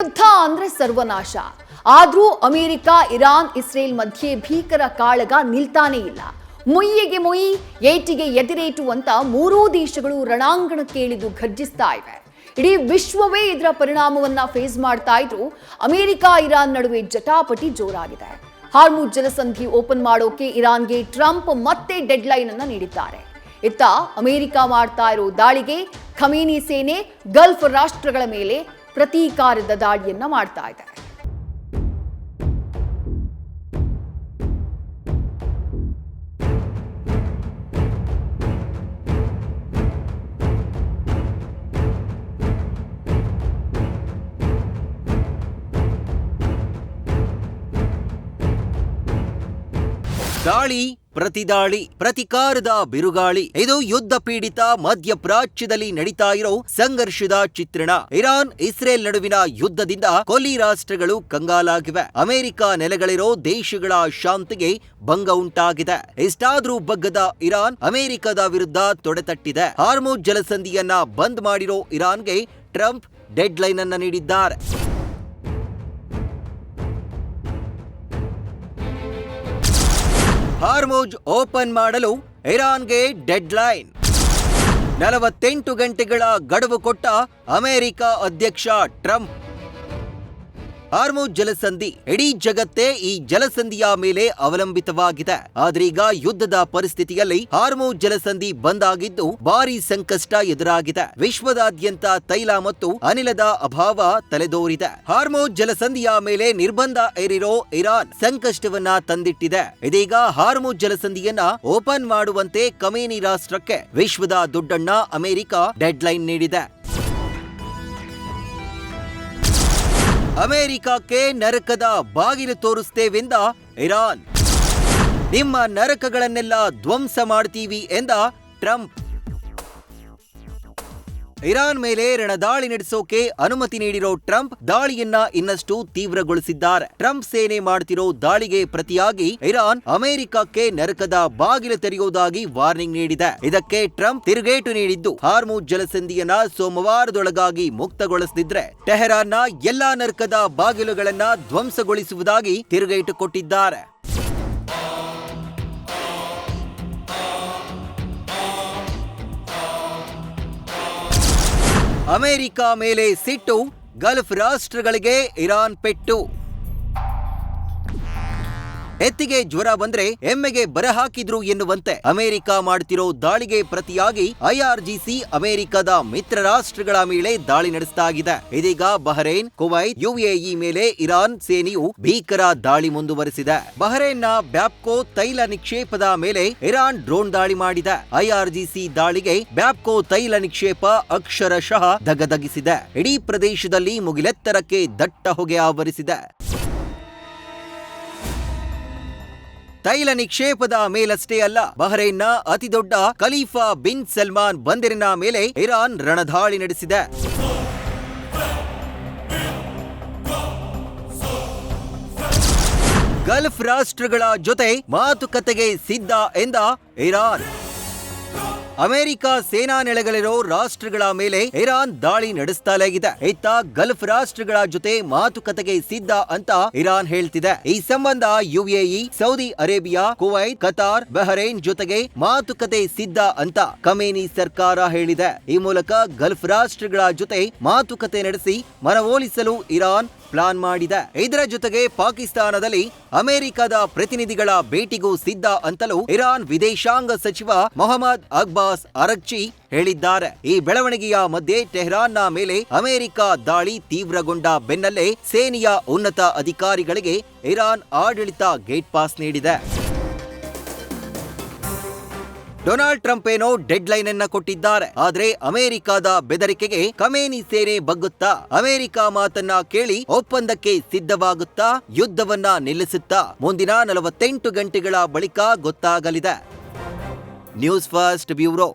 ಯುದ್ಧ ಅಂದ್ರೆ ಸರ್ವನಾಶ. ಆದ್ರೂ ಅಮೆರಿಕ, ಇರಾನ್, ಇಸ್ರೇಲ್ ಮಧ್ಯೆ ಭೀಕರ ಕಾಳಗ ನಿಲ್ತಾನೇ ಇಲ್ಲ. ಮೊಯ್ಯಿಗೆ ಮೊಯ್ಯಿ, ಏಟಿಗೆ ಎದಿರೇಟು ಅಂತ ಮೂರೂ ದೇಶಗಳು ರಣಾಂಗಣಕ್ಕೆ ಇಳಿದು ಘರ್ಜಿಸ್ತಾ ಇವೆ. ಇಡೀ ವಿಶ್ವವೇ ಇದರ ಪರಿಣಾಮವನ್ನ ಫೇಸ್ ಮಾಡ್ತಾ ಇದ್ರು ಅಮೆರಿಕ, ಇರಾನ್ ನಡುವೆ ಜಟಾಪಟಿ ಜೋರಾಗಿದೆ. ಹಾರ್ಮುಜ್ ಜಲಸಂಧಿ ಓಪನ್ ಮಾಡೋಕೆ ಇರಾನ್ಗೆ ಟ್ರಂಪ್ ಮತ್ತೆ ಡೆಡ್ಲೈನ್ ಅನ್ನ ನೀಡಿದ್ದಾರೆ. ಇತ್ತ ಅಮೆರಿಕ ಮಾಡ್ತಾ ಇರೋ ದಾಳಿಗೆ ಖಮೇನಿ ಸೇನೆ ಗಲ್ಫ್ ರಾಷ್ಟ್ರಗಳ ಮೇಲೆ ಪ್ರತೀಕಾರದ ದಾಳಿಯನ್ನ ಮಾಡ್ತಾ ಇದೆ. ದಾಳಿ, ಪ್ರತಿದಾಳಿ, ಪ್ರತಿಕಾರದ ಬಿರುಗಾಳಿ. ಇದು ಯುದ್ಧ ಪೀಡಿತ ಮಧ್ಯಪ್ರಾಚ್ಯದಲ್ಲಿ ನಡೀತಾ ಇರೋ ಸಂಘರ್ಷದ ಚಿತ್ರಣ. ಇರಾನ್, ಇಸ್ರೇಲ್ ನಡುವಿನ ಯುದ್ಧದಿಂದ ಕೊಲ್ಲಿ ರಾಷ್ಟ್ರಗಳು ಕಂಗಾಲಾಗಿವೆ. ಅಮೆರಿಕ ನೆಲೆಗಳಿರೋ ದೇಶಗಳ ಶಾಂತಿಗೆ ಭಂಗ ಉಂಟಾಗಿದೆ. ಇಷ್ಟಾದ್ರೂ ಬಗ್ಗದ ಇರಾನ್ ಅಮೆರಿಕದ ವಿರುದ್ಧ ತೊಡೆತಟ್ಟಿದೆ. ಹಾರ್ಮುಜ್ ಜಲಸಂಧಿಯನ್ನ ಬಂದ್ ಮಾಡಿರೋ ಇರಾನ್ಗೆ ಟ್ರಂಪ್ ಡೆಡ್ ಲೈನ್ ಅನ್ನ ನೀಡಿದ್ದಾರೆ. ಹಾರ್ಮುಜ್ ಓಪನ್ ಮಾಡಲು ಇರಾನ್ಗೆ ಡೆಡ್ ಲೈನ್. 48 ಗಂಟೆಗಳ ಗಡುವು ಕೊಟ್ಟ ಅಮೆರಿಕ ಅಧ್ಯಕ್ಷ ಟ್ರಂಪ್. ಹಾರ್ಮುಜ್ ಜಲಸಂಧಿ, ಇಡೀ ಜಗತ್ತೇ ಈ ಜಲಸಂಧಿಯ ಮೇಲೆ ಅವಲಂಬಿತವಾಗಿದೆ. ಆದ್ರೀಗ ಯುದ್ಧದ ಪರಿಸ್ಥಿತಿಯಲ್ಲಿ ಹಾರ್ಮುಜ್ ಜಲಸಂಧಿ ಬಂದಾಗಿದ್ದು ಭಾರಿ ಸಂಕಷ್ಟ ಎದುರಾಗಿದೆ. ವಿಶ್ವದಾದ್ಯಂತ ತೈಲ ಮತ್ತು ಅನಿಲದ ಅಭಾವ ತಲೆದೋರಿದೆ. ಹಾರ್ಮುಜ್ ಜಲಸಂಧಿಯ ಮೇಲೆ ನಿರ್ಬಂಧ ಏರಿರೋ ಇರಾನ್ ಸಂಕಷ್ಟವನ್ನ ತಂದಿಟ್ಟಿದೆ. ಇದೀಗ ಹಾರ್ಮುಜ್ ಜಲಸಂಧಿಯನ್ನ ಓಪನ್ ಮಾಡುವಂತೆ ಖಮೇನಿ ರಾಷ್ಟ್ರಕ್ಕೆ ವಿಶ್ವದ ದೊಡ್ಡಣ್ಣ ಅಮೆರಿಕ ಡೆಡ್ ಲೈನ್ ನೀಡಿದೆ. ಅಮೆರಿಕಕ್ಕೆ ನರಕದ ಬಾಗಿಲು ತೋರಿಸ್ತೇವೆಂದ ಇರಾನ್. ನಿಮ್ಮ ನರಕಗಳನ್ನೆಲ್ಲ ಧ್ವಂಸ ಮಾಡ್ತೀವಿ ಎಂದ ಟ್ರಂಪ್. ಇರಾನ್ ಮೇಲೆ ರಣದಾಳಿ ನಡೆಸೋಕೆ ಅನುಮತಿ ನೀಡಿರೋ ಟ್ರಂಪ್ ದಾಳಿಯನ್ನ ಇನ್ನಷ್ಟು ತೀವ್ರಗೊಳಿಸಿದ್ದಾರೆ. ಟ್ರಂಪ್ ಸೇನೆ ಮಾಡ್ತಿರೋ ದಾಳಿಗೆ ಪ್ರತಿಯಾಗಿ ಇರಾನ್ ಅಮೆರಿಕಕ್ಕೆ ನರಕದ ಬಾಗಿಲು ತೆರೆಯುವುದಾಗಿ ವಾರ್ನಿಂಗ್ ನೀಡಿದೆ. ಇದಕ್ಕೆ ಟ್ರಂಪ್ ತಿರುಗೇಟು ನೀಡಿದ್ದು, ಹಾರ್ಮುಜ್ ಜಲಸಂಧಿಯನ್ನ ಸೋಮವಾರದೊಳಗಾಗಿ ಮುಕ್ತಗೊಳಿಸದಿದ್ರೆ ಟೆಹರಾನ್ನ ಎಲ್ಲಾ ನರಕದ ಬಾಗಿಲುಗಳನ್ನ ಧ್ವಂಸಗೊಳಿಸುವುದಾಗಿ ತಿರುಗೇಟು ಕೊಟ್ಟಿದ್ದಾರೆ. ಅಮೆರಿಕ ಮೇಲೆ ಸಿಟ್ಟು, ಗಲ್ಫ್ ರಾಷ್ಟ್ರಗಳಿಗೆ ಇರಾನ್ ಪೆಟ್ಟು. ಎತ್ತಿಗೆ ಜ್ವರ ಬಂದ್ರೆ ಎಮ್ಮೆಗೆ ಬರ ಹಾಕಿದ್ರು ಎನ್ನುವಂತೆ ಅಮೆರಿಕ ಮಾಡ್ತಿರೋ ದಾಳಿಗೆ ಪ್ರತಿಯಾಗಿ ಐಆರ್ಜಿಸಿ ಅಮೆರಿಕದ ಮಿತ್ರ ರಾಷ್ಟ್ರಗಳ ಮೇಲೆ ದಾಳಿ ನಡೆಸ್ತಾಗಿದೆ. ಇದೀಗ ಬಹರೇನ್, ಕುವೈತ್, ಯುಎಇ ಮೇಲೆ ಇರಾನ್ ಸೇನೆಯು ಭೀಕರ ದಾಳಿ ಮುಂದುವರೆಸಿದೆ. ಬಹರೇನ್ನ ಬ್ಯಾಪ್ಕೋ ತೈಲ ನಿಕ್ಷೇಪದ ಮೇಲೆ ಇರಾನ್ ಡ್ರೋನ್ ದಾಳಿ ಮಾಡಿದೆ. ಐಆರ್ಜಿಸಿ ದಾಳಿಗೆ ಬ್ಯಾಪ್ಕೋ ತೈಲ ನಿಕ್ಷೇಪ ಅಕ್ಷರಶಃ ಧಗಧಗಿಸಿದೆ. ಇಡೀ ಪ್ರದೇಶದಲ್ಲಿ ಮುಗಿಲೆತ್ತರಕ್ಕೆ ದಟ್ಟ ಹೊಗೆ ಆವರಿಸಿದೆ. ತೈಲ ನಿಕ್ಷೇಪದ ಮೇಲಷ್ಟೇ ಅಲ್ಲ, ಬಹರೇನ್ನ ಅತಿದೊಡ್ಡ ಖಲೀಫಾ ಬಿನ್ ಸಲ್ಮಾನ್ ಬಂದರಿನ ಮೇಲೆ ಇರಾನ್ ರಣದಾಳಿ ನಡೆಸಿದೆ. ಗಲ್ಫ್ ರಾಷ್ಟ್ರಗಳ ಜೊತೆ ಮಾತುಕತೆಗೆ ಸಿದ್ಧ ಎಂದ ಇರಾನ್. ಅಮೆರಿಕ ಸೇನಾ ನೆಲೆಗಳಿರೋ ರಾಷ್ಟ್ರಗಳ ಮೇಲೆ ಇರಾನ್ ದಾಳಿ ನಡೆಸುತ್ತಲೇ ಇದೆ. ಇತ್ತ ಗಲ್ಫ್ ರಾಷ್ಟ್ರಗಳ ಜೊತೆ ಮಾತುಕತೆಗೆ ಸಿದ್ಧ ಅಂತ ಇರಾನ್ ಹೇಳ್ತಿದೆ. ಈ ಸಂಬಂಧ UAE, Saudi Arabia, Kuwait, Qatar, Bahrain ಜೊತೆಗೆ ಮಾತುಕತೆ ಸಿದ್ಧ ಅಂತ ಖಮೇನಿ ಸರ್ಕಾರ ಹೇಳಿದೆ. ಈ ಮೂಲಕ ಗಲ್ಫ್ ರಾಷ್ಟ್ರಗಳ ಜೊತೆ ಮಾತುಕತೆ ನಡೆಸಿ ಮನವೊಲಿಸಲು ಇರಾನ್ ಪ್ಲಾನ್ ಮಾಡಿದೆ. ಇದರ ಜೊತೆಗೆ ಪಾಕಿಸ್ತಾನದಲ್ಲಿ ಅಮೆರಿಕದ ಪ್ರತಿನಿಧಿಗಳ ಭೇಟಿಗೂ ಸಿದ್ಧ ಅಂತಲೂ ಇರಾನ್ ವಿದೇಶಾಂಗ ಸಚಿವ ಮೊಹಮ್ಮದ್ ಅಬ್ಬಾಸ್ ಅರಗ್ಚಿ ಹೇಳಿದ್ದಾರೆ. ಈ ಬೆಳವಣಿಗೆಯ ಮಧ್ಯೆ ಟೆಹರಾನ್ನ ಮೇಲೆ ಅಮೆರಿಕ ದಾಳಿ ತೀವ್ರಗೊಂಡ ಬೆನ್ನಲ್ಲೇ ಸೇನೆಯ ಉನ್ನತ ಅಧಿಕಾರಿಗಳಿಗೆ ಇರಾನ್ ಆಡಳಿತ ಗೇಟ್ ಪಾಸ್ ನೀಡಿದೆ. ಡೊನಾಲ್ಡ್ ಟ್ರಂಪ್ ಏನೋ ಡೆಡ್ ಲೈನ್ ಅನ್ನ ಕೊಟ್ಟಿದ್ದಾರೆ. ಆದ್ರೆ ಅಮೆರಿಕದ ಬೆದರಿಕೆಗೆ ಖಮೇನಿ ಸೇನೆ ಬಗ್ಗುತ್ತಾ? ಅಮೆರಿಕ ಮಾತನ್ನ ಕೇಳಿ ಒಪ್ಪಂದಕ್ಕೆ ಸಿದ್ಧವಾಗುತ್ತಾ? ಯುದ್ಧವನ್ನ ನಿಲ್ಲಿಸುತ್ತಾ? ಮುಂದಿನ 48 ಗಂಟೆಗಳ ಬಳಿಕ ಗೊತ್ತಾಗಲಿದೆ. News first bureau.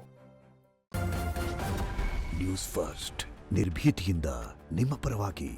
News first ನಿರ್ಭೀತಿಯಿಂದ ನಿಮ್ಮ ಪರವಾಗಿ.